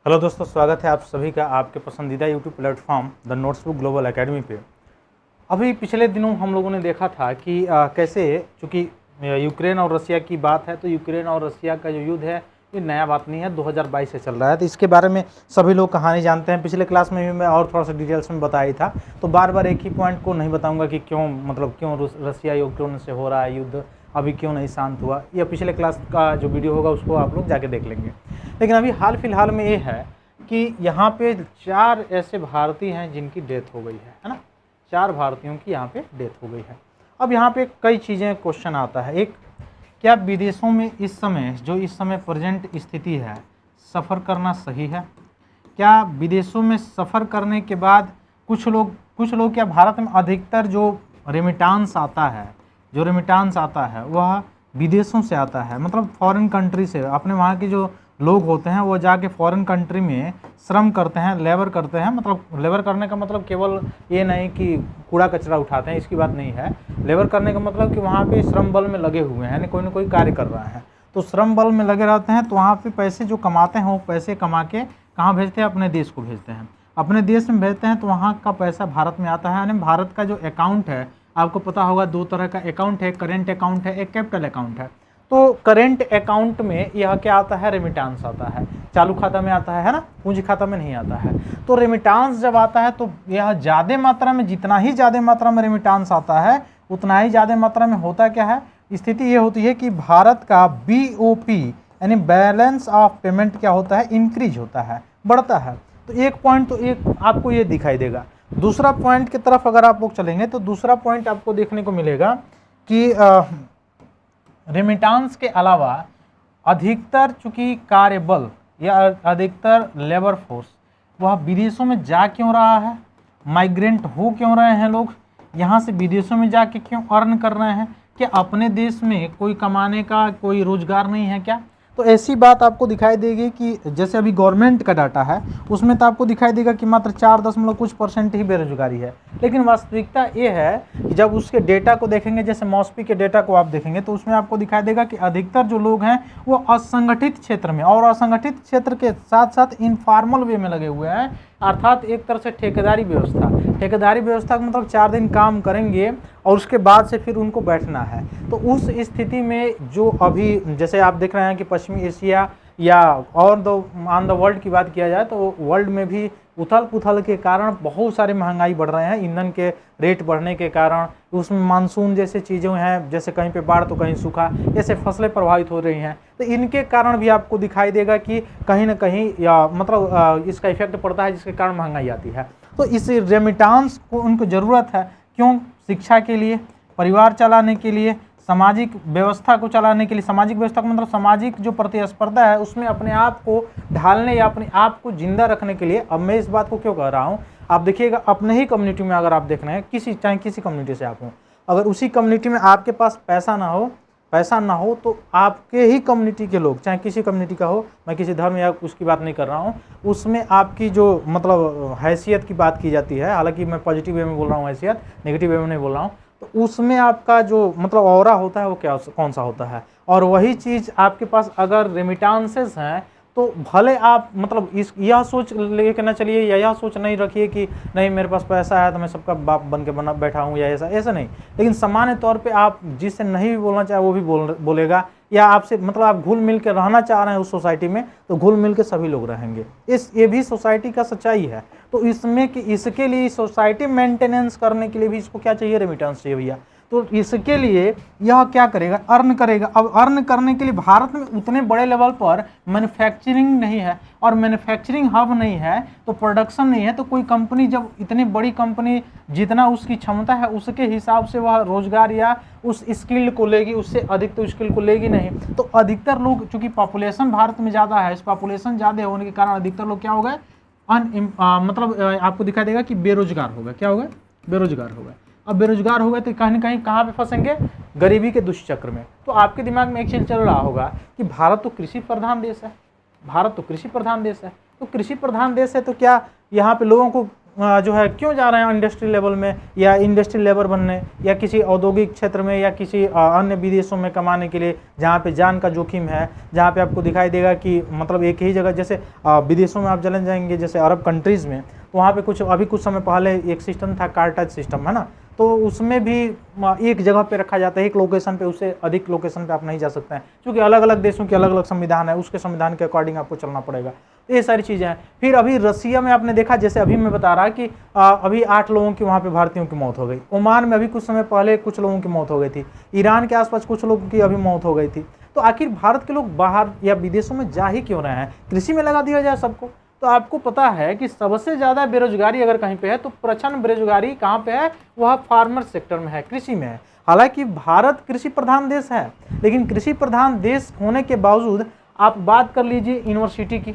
Hello दोस्तों, स्वागत है आप सभी का आपके पसंदीदा YouTube platform the notebook global academy पे। अभी पिछले दिनों हम लोगों ने देखा था कि कैसे, चूँकि यूक्रेन और रसिया की बात है, तो यूक्रेन और रसिया का जो युद्ध है ये नया बात नहीं है, 2022 से चल रहा है। तो इसके बारे में सभी लोग कहानी जानते हैं। पिछले क्लास में भी मैं और थोड़ा सा डिटेल्स में बताया था, तो बार बार एक ही पॉइंट को नहीं बताऊंगा कि क्यों रसिया यूक्रेन से हो रहा है युद्ध, अभी क्यों नहीं शांत हुआ। यह पिछले क्लास का जो वीडियो होगा उसको आप लोग जाके देख लेंगे। लेकिन अभी हाल फिलहाल में ये है कि यहाँ पे 4 ऐसे भारतीय हैं जिनकी डेथ हो गई है ना। 4 भारतीयों की यहाँ पे डेथ हो गई है। अब यहाँ पे कई चीज़ें क्वेश्चन आता है। एक, क्या विदेशों में इस समय प्रेजेंट स्थिति है, सफ़र करना सही है? क्या विदेशों में सफ़र करने के बाद कुछ लोग क्या भारत में अधिकतर जो रेमिटांस आता है वह विदेशों से आता है, मतलब फॉरेन कंट्री से। अपने वहाँ के जो लोग होते हैं वो जाके फॉरेन कंट्री में श्रम करते हैं, लेबर करते हैं। मतलब लेबर करने का मतलब केवल ये नहीं कि कूड़ा कचरा उठाते हैं, इसकी बात नहीं है। लेबर करने का मतलब कि वहाँ पे श्रम बल में लगे हुए हैं, यानी कोई ना कोई कार्य कर रहा है। तो श्रम बल में लगे रहते हैं, तो वहाँ पे पैसे जो कमाते हैं वो पैसे कमा के कहाँ भेजते हैं? अपने देश को भेजते हैं। अपने देश में भेजते हैं तो वहाँ का पैसा भारत में आता है। यानी भारत का जो अकाउंट है, आपको पता होगा 2 तरह का अकाउंट है, करेंट अकाउंट है, एक कैपिटल अकाउंट है। तो करेंट अकाउंट में यह क्या आता है? रेमिटांस आता है। चालू खाता में आता है ना, पूंजी खाता में नहीं आता है। तो रेमिटांस जब आता है तो यह ज़्यादा मात्रा में, जितना ही ज़्यादा मात्रा में रेमिटांस आता है उतना ही ज़्यादा मात्रा में होता क्या है? स्थिति ये होती है कि भारत का BOP यानी बैलेंस ऑफ पेमेंट क्या होता है? इंक्रीज होता है, बढ़ता है। तो एक पॉइंट तो एक आपको ये दिखाई देगा। दूसरा पॉइंट की तरफ अगर आप लोग चलेंगे तो दूसरा पॉइंट आपको देखने को मिलेगा कि रेमिटांस के अलावा अधिकतर चूंकि कार्यबल या अधिकतर लेबर फोर्स वह विदेशों में जा क्यों रहा है? माइग्रेंट हो क्यों रहे हैं लोग? यहाँ से विदेशों में जाके क्यों अर्न कर रहे हैं? क्या अपने देश में कोई कमाने का कोई रोजगार नहीं है क्या? तो ऐसी बात आपको दिखाई देगी कि जैसे अभी गवर्नमेंट का डाटा है उसमें तो आपको दिखाई देगा कि मात्र 4% ही बेरोजगारी है। लेकिन वास्तविकता ये है कि जब उसके डेटा को देखेंगे, जैसे मॉस्पी के डेटा को आप देखेंगे, तो उसमें आपको दिखाई देगा कि अधिकतर जो लोग हैं वो असंगठित क्षेत्र में, और असंगठित क्षेत्र के साथ साथ इनफॉर्मल वे में लगे हुए हैं। अर्थात एक तरह से ठेकेदारी व्यवस्था का मतलब 4 दिन काम करेंगे और उसके बाद से फिर उनको बैठना है। तो उस स्थिति में जो अभी जैसे आप देख रहे हैं कि पश्चिमी एशिया या और ऑन द वर्ल्ड की बात किया जाए तो वर्ल्ड में भी उथल पुथल के कारण बहुत सारे महंगाई बढ़ रहे हैं। ईंधन के रेट बढ़ने के कारण, उसमें मानसून जैसे चीज़ें हैं, जैसे कहीं पे बाढ़ तो कहीं सूखा, ऐसे फसलें प्रभावित हो रही हैं। तो इनके कारण भी आपको दिखाई देगा कि कहीं ना कहीं या मतलब इसका इफेक्ट पड़ता है, जिसके कारण महंगाई आती है। तो इस रेमिटांस को उनको ज़रूरत है, क्यों? शिक्षा के लिए, परिवार चलाने के लिए, सामाजिक व्यवस्था को चलाने के लिए। सामाजिक व्यवस्था का मतलब सामाजिक जो प्रतिस्पर्धा है उसमें अपने आप को ढालने या अपने आप को जिंदा रखने के लिए। अब मैं इस बात को क्यों कह रहा हूँ, आप देखिएगा अपने ही कम्युनिटी में अगर आप देख रहे हैं, चाहे किसी कम्युनिटी से आप हो, अगर उसी कम्युनिटी में आपके पास पैसा ना हो तो आपके ही कम्युनिटी के लोग, चाहे किसी कम्युनिटी का हो, मैं किसी धर्म या उसकी बात नहीं कर रहा हूँ, उसमें आपकी जो मतलब हैसियत की बात की जाती है, हालांकि मैं पॉजिटिव वे में बोल रहा हूँ हैसियत, नेगेटिव वे में नहीं बोल रहा हूँ, तो उसमें आपका जो मतलब ऑरा होता है वो कौन सा होता है। और वही चीज़ आपके पास अगर रेमिटांसेस हैं तो भले आप मतलब यह सोच लेके ना चलिए या यह सोच नहीं रखिए कि नहीं मेरे पास पैसा है तो मैं सबका बाप बन के बैठा हूँ या ऐसा नहीं। लेकिन सामान्य तौर पे आप जिससे नहीं भी बोलना चाहे वो भी बोलेगा, या आपसे मतलब आप घुल मिल के रहना चाह रहे हैं उस सोसाइटी में तो घुल मिल के सभी लोग रहेंगे। ये भी सोसाइटी का सच्चाई है। तो इसमें कि इसके लिए सोसाइटी मेंटेनेंस करने के लिए भी इसको क्या चाहिए? रेमिटेंस चाहिए भैया। तो इसके लिए यह क्या करेगा? अर्न करेगा। अब अर्न करने के लिए भारत में उतने बड़े लेवल पर मैन्युफैक्चरिंग नहीं है, और मैन्युफैक्चरिंग हब नहीं है तो प्रोडक्शन नहीं है। तो कोई कंपनी, जब इतनी बड़ी कंपनी जितना उसकी क्षमता है उसके हिसाब से वह रोजगार या उस स्किल को लेगी, उससे अधिक तो स्किल को लेगी नहीं। तो अधिकतर लोग, चूंकि पॉपुलेशन भारत में ज़्यादा है, इस पॉपुलेशन ज़्यादा होने के कारण अधिकतर लोग क्या हो गए? मतलब आपको दिखाई देगा कि बेरोजगार हो गए। क्या हो गए? बेरोजगार हो गए। अब बेरोजगार हो गए तो कहीं ना कहीं कहाँ पे फंसेंगे? गरीबी के दुष्चक्र में। तो आपके दिमाग में एक चीज चल रहा होगा कि भारत तो कृषि प्रधान देश है, तो कृषि प्रधान देश है तो क्या यहाँ पे लोगों को जो है क्यों जा रहे हैं इंडस्ट्री लेवल में या इंडस्ट्री लेबर बनने या किसी औद्योगिक क्षेत्र में या किसी अन्य विदेशों में कमाने के लिए, जहाँ पे जान का जोखिम है, जहाँ पे आपको दिखाई देगा कि मतलब एक ही जगह, जैसे विदेशों में आप चले जाएंगे जैसे अरब कंट्रीज़ में, तो वहाँ पे कुछ समय पहले एक सिस्टम था कार्टाज सिस्टम, है ना, तो उसमें भी एक जगह पे रखा जाता है, एक लोकेशन पे, उससे अधिक लोकेशन पे आप नहीं जा सकते हैं, क्योंकि अलग अलग देशों के अलग अलग संविधान है, उसके संविधान के अकॉर्डिंग आपको चलना पड़ेगा। ये सारी चीज़ें हैं। फिर अभी रसिया में आपने देखा, जैसे अभी मैं बता रहा कि अभी 8 लोगों की वहाँ पे भारतीयों की मौत हो गई। ओमान में अभी कुछ समय पहले कुछ लोगों की मौत हो गई थी। ईरान के आसपास कुछ लोगों की अभी मौत हो गई थी। तो आखिर भारत के लोग बाहर या विदेशों में जा ही क्यों रहे हैं? कृषि में लगा दिया जाए सबको। तो आपको पता है कि सबसे ज़्यादा बेरोजगारी अगर कहीं पे है तो प्रचंड बेरोजगारी कहाँ पे है? वह फार्मर सेक्टर में है, कृषि में है। हालांकि भारत कृषि प्रधान देश है, लेकिन कृषि प्रधान देश होने के बावजूद आप बात कर लीजिए यूनिवर्सिटी की।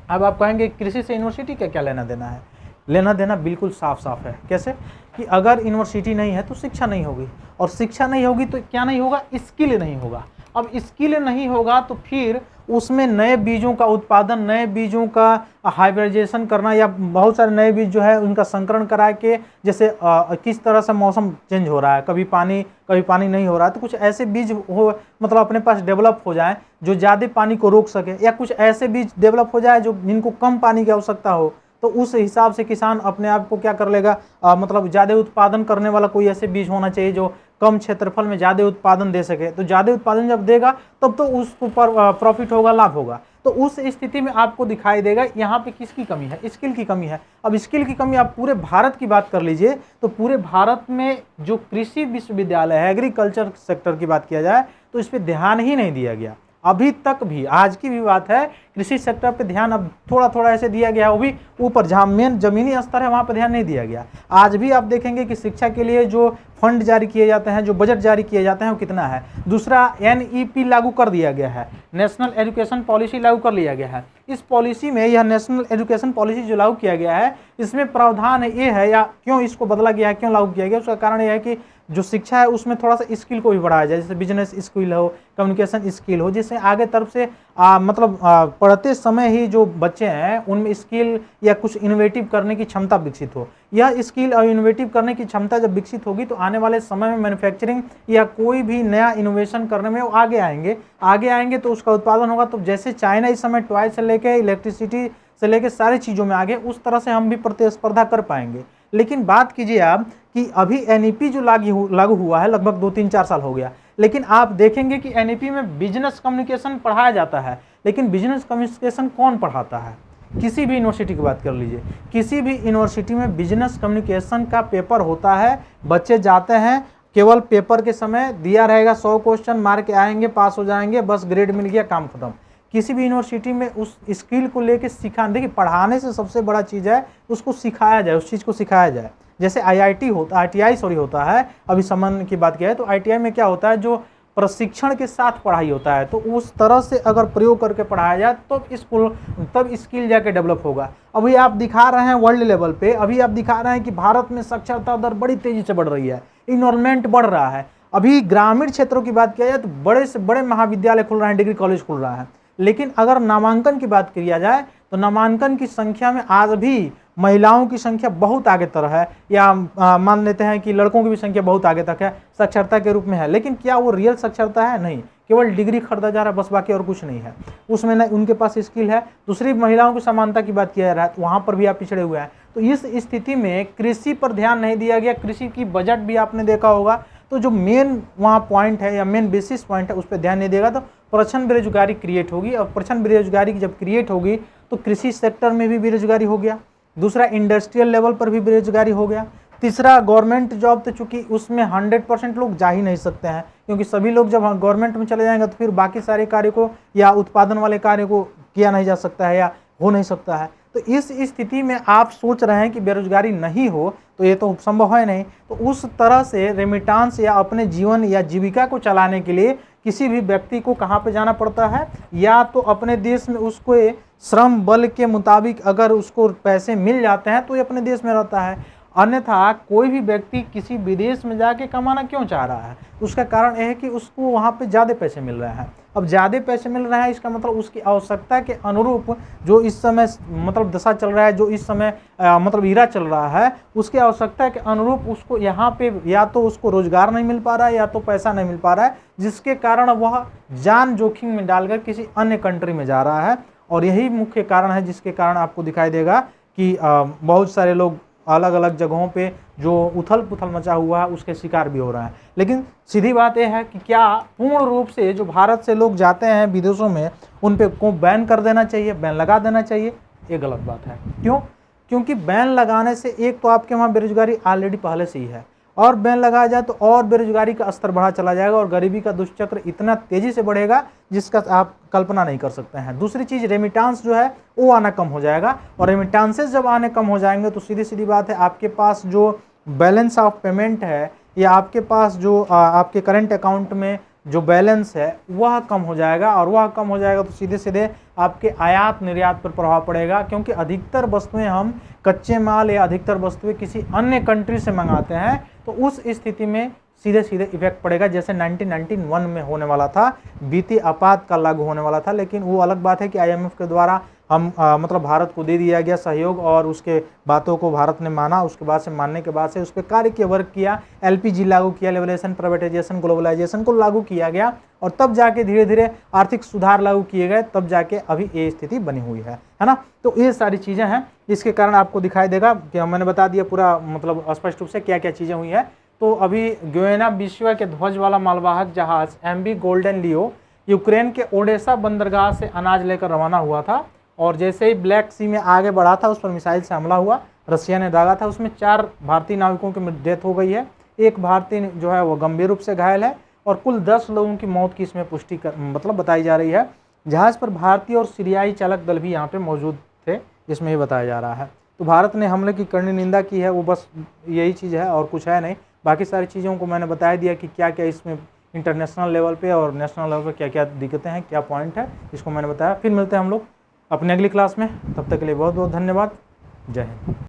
अब आप कहेंगे कृषि से यूनिवर्सिटी का क्या लेना देना है? लेना देना बिल्कुल साफ साफ है। कैसे? कि अगर यूनिवर्सिटी नहीं है तो शिक्षा नहीं होगी, और शिक्षा नहीं होगी तो क्या नहीं होगा? स्किल नहीं होगा। अब स्किल नहीं होगा तो फिर उसमें नए बीजों का उत्पादन, नए बीजों का हाइब्रिडाइजेशन करना, या बहुत सारे नए बीज जो है उनका संकरण करा के, जैसे किस तरह से मौसम चेंज हो रहा है, कभी पानी नहीं हो रहा है, तो कुछ ऐसे बीज हो, मतलब अपने पास डेवलप हो जाए जो ज़्यादा पानी को रोक सके, या कुछ ऐसे बीज डेवलप हो जाए जो जिनको कम पानी की आवश्यकता हो, तो उस हिसाब से किसान अपने आप को क्या कर लेगा, मतलब ज़्यादा उत्पादन करने वाला कोई ऐसे बीज होना चाहिए जो कम क्षेत्रफल में ज़्यादा उत्पादन दे सके। तो ज़्यादा उत्पादन जब देगा तब तो उसको पर प्रॉफिट होगा, लाभ होगा। तो उस स्थिति में आपको दिखाई देगा यहाँ पे किसकी कमी है? स्किल की कमी है। अब स्किल की कमी आप पूरे भारत की बात कर लीजिए, तो पूरे भारत में जो कृषि विश्वविद्यालय है, एग्रीकल्चर सेक्टर की बात किया जाए तो इस पर ध्यान ही नहीं दिया गया अभी तक भी। आज की भी बात है, कृषि सेक्टर पे ध्यान अब थोड़ा थोड़ा ऐसे दिया गया है, वो भी ऊपर जहाँ मेन जमीनी स्तर है वहाँ पर ध्यान नहीं दिया गया। आज भी आप देखेंगे कि शिक्षा के लिए जो फंड जारी किए जाते हैं, जो बजट जारी किए जाते हैं, वो कितना है। दूसरा, NEP लागू कर दिया गया है, नेशनल एजुकेशन पॉलिसी लागू कर लिया गया है। इस पॉलिसी में, यह नेशनल एजुकेशन पॉलिसी जो लागू किया गया है, इसमें प्रावधान ये है, या क्यों इसको बदला गया है, क्यों लागू किया गया, उसका कारण यह है कि जो शिक्षा है उसमें थोड़ा सा स्किल को भी बढ़ाया जाए, जैसे बिजनेस स्किल हो, कम्युनिकेशन स्किल हो, जिससे आगे तरफ से मतलब पढ़ते समय ही जो बच्चे हैं उनमें स्किल या कुछ इनोवेटिव करने की क्षमता विकसित हो। यह स्किल और इनोवेटिव करने की क्षमता जब विकसित होगी तो आने वाले समय में मैन्युफैक्चरिंग या कोई भी नया इनोवेशन करने में वो आगे आएंगे तो उसका उत्पादन होगा। तो जैसे चाइना इस समय टॉय से लेके इलेक्ट्रिसिटी से लेके सारी चीज़ों में आगे, उस तरह से हम भी प्रतिस्पर्धा कर पाएंगे। लेकिन बात कीजिए आप कि अभी NEP जो लागू हुआ है, लगभग 2-3-4 साल हो गया, लेकिन आप देखेंगे कि NEP में बिजनेस कम्युनिकेशन पढ़ाया जाता है, लेकिन बिजनेस कम्युनिकेशन कौन पढ़ाता है? किसी भी यूनिवर्सिटी की बात कर लीजिए, किसी भी यूनिवर्सिटी में बिजनेस कम्युनिकेशन का पेपर होता है, बच्चे जाते हैं, केवल पेपर के समय दिया रहेगा 100 क्वेश्चन, मार के आएंगे, पास हो जाएंगे, बस ग्रेड मिल गया, काम खत्म। किसी भी यूनिवर्सिटी में उस स्किल को लेके देखिए, पढ़ाने से सबसे बड़ा चीज़ है उसको सिखाया जाए, उस चीज़ को सिखाया जाए। जैसे ITI होता है, अभी समन की बात किया है, तो ITI में क्या होता है, जो प्रशिक्षण के साथ पढ़ाई होता है, तो उस तरह से अगर प्रयोग करके पढ़ाया जाए तब स्किल जाके डेवलप होगा। अभी आप दिखा रहे हैं वर्ल्ड लेवल पे, अभी आप दिखा रहे हैं कि भारत में साक्षरता दर बड़ी तेजी से बढ़ रही है, इनरोलमेंट बढ़ रहा है। अभी ग्रामीण क्षेत्रों की बात किया जाए तो बड़े से बड़े महाविद्यालय खुल रहे हैं, डिग्री कॉलेज खुल रहा है, लेकिन अगर नामांकन की बात किया जाए तो नामांकन की संख्या में आज भी महिलाओं की संख्या बहुत आगे तक है, या मान लेते हैं कि लड़कों की भी संख्या बहुत आगे तक है, साक्षरता के रूप में है, लेकिन क्या वो रियल साक्षरता है? नहीं, केवल डिग्री खरीदा जा रहा है बस, बाकी और कुछ नहीं है उसमें, ना उनके पास स्किल है। दूसरी, महिलाओं की समानता की बात किया जा रहा है तो वहाँ पर भी आप पिछड़े हुए हैं। तो इस स्थिति में कृषि पर ध्यान नहीं दिया गया। कृषि की बजट भी आपने देखा होगा, तो जो मेन वहाँ पॉइंट है या मेन बेसिस पॉइंट है उस पर ध्यान नहीं देगा तो प्रचंड बेरोजगारी क्रिएट होगी, और प्रचंड बेरोजगारी जब क्रिएट होगी तो कृषि सेक्टर में भी बेरोजगारी हो गया। दूसरा, इंडस्ट्रियल लेवल पर भी बेरोजगारी हो गया। तीसरा, गवर्नमेंट जॉब तो चूंकि उसमें 100% लोग जा ही नहीं सकते हैं, क्योंकि सभी लोग जब गवर्नमेंट में चले जाएंगे तो फिर बाकी सारे कार्य को या उत्पादन वाले कार्य को किया नहीं जा सकता है या हो नहीं सकता है। तो इस स्थिति में आप सोच रहे हैं कि बेरोजगारी नहीं हो, तो ये तो संभव है नहीं। तो उस तरह से रेमिटांस या अपने जीवन या जीविका को चलाने के लिए किसी भी व्यक्ति को कहाँ पे जाना पड़ता है? या तो अपने देश में उसको श्रम बल के मुताबिक अगर उसको पैसे मिल जाते हैं तो ये अपने देश में रहता है, अन्यथा कोई भी व्यक्ति किसी विदेश में जाके कमाना क्यों चाह रहा है? उसका कारण यह है कि उसको वहाँ पे ज़्यादा पैसे मिल रहे हैं। अब ज़्यादा पैसे मिल रहे हैं, इसका मतलब उसकी आवश्यकता के अनुरूप जो इस समय मतलब दशा चल रहा है, जो इस समय मतलब ईरा चल रहा है, उसकी आवश्यकता के अनुरूप उसको यहाँ पे या तो उसको रोजगार नहीं मिल पा रहा है या तो पैसा नहीं मिल पा रहा है, जिसके कारण वह जान जोखिम में डालकर किसी अन्य कंट्री में जा रहा है। और यही मुख्य कारण है जिसके कारण आपको दिखाई देगा कि बहुत सारे लोग अलग अलग जगहों पे जो उथल पुथल मचा हुआ है उसके शिकार भी हो रहे हैं। लेकिन सीधी बात यह है कि क्या पूर्ण रूप से जो भारत से लोग जाते हैं विदेशों में उन पे को बैन कर देना चाहिए, बैन लगा देना चाहिए? ये गलत बात है। क्यों? क्योंकि बैन लगाने से एक तो आपके वहाँ बेरोजगारी ऑलरेडी पहले से ही है, और बैन लगाया जाए तो और बेरोजगारी का स्तर बढ़ा चला जाएगा और गरीबी का दुष्चक्र इतना तेजी से बढ़ेगा जिसका आप कल्पना नहीं कर सकते हैं। दूसरी चीज, रेमिटांस जो है वो आना कम हो जाएगा, और रेमिटांसेस जब आने कम हो जाएंगे तो सीधी सीधी बात है आपके पास जो बैलेंस ऑफ पेमेंट है या आपके पास जो आपके करंट अकाउंट में जो बैलेंस है वह कम हो जाएगा, और वह कम हो जाएगा तो सीधे सीधे आपके आयात निर्यात पर प्रभाव पड़ेगा, क्योंकि अधिकतर वस्तुएं हम कच्चे माल या अधिकतर वस्तुएं किसी अन्य कंट्री से मंगाते हैं, तो उस स्थिति में सीधे सीधे इफेक्ट पड़ेगा। जैसे 1991 में होने वाला था, वित्तीय आपातकाल लागू होने वाला था, लेकिन वो अलग बात है कि IMF के द्वारा हम मतलब भारत को दे दिया गया सहयोग, और उसके बातों को भारत ने माना, उसके बाद से मानने के बाद से उस पर कार्य किया, वर्क किया, LPG लागू किया, लेवलेशन, प्राइवेटाइजेशन, ग्लोबलाइजेशन को लागू किया गया, और तब जाके धीरे धीरे आर्थिक सुधार लागू किए गए, तब जाके अभी ये स्थिति बनी हुई है ना। तो ये सारी चीज़ें हैं, इसके कारण आपको दिखाई देगा कि मैंने बता दिया पूरा मतलब स्पष्ट रूप से क्या क्या चीज़ें हुई है। तो अभी ग्वेना विश्व के ध्वज वाला मालवाहक जहाज MV गोल्डन लियो यूक्रेन के ओडेसा बंदरगाह से अनाज लेकर रवाना हुआ था, और जैसे ही ब्लैक सी में आगे बढ़ा था उस पर मिसाइल से हमला हुआ, रशिया ने दागा था, उसमें 4 भारतीय नाविकों की डेथ हो गई है, एक भारतीय जो है वो गंभीर रूप से घायल है, और कुल 10 लोगों की मौत की इसमें पुष्टि मतलब बताई जा रही है। जहाज पर भारतीय और सीरियाई चालक दल भी यहाँ पे मौजूद थे, जिसमें ये बताया जा रहा है। तो भारत ने हमले की कड़ी निंदा की है, वो बस यही चीज़ है और कुछ है नहीं। बाकी सारी चीज़ों को मैंने बता दिया कि क्या क्या इसमें इंटरनेशनल लेवल पे और नेशनल लेवल पे क्या क्या दिक्कतें हैं, क्या पॉइंट है, इसको मैंने बताया। फिर मिलते हैं हम लोग अपने अगली क्लास में, तब तक के लिए बहुत बहुत धन्यवाद। जय हिंद।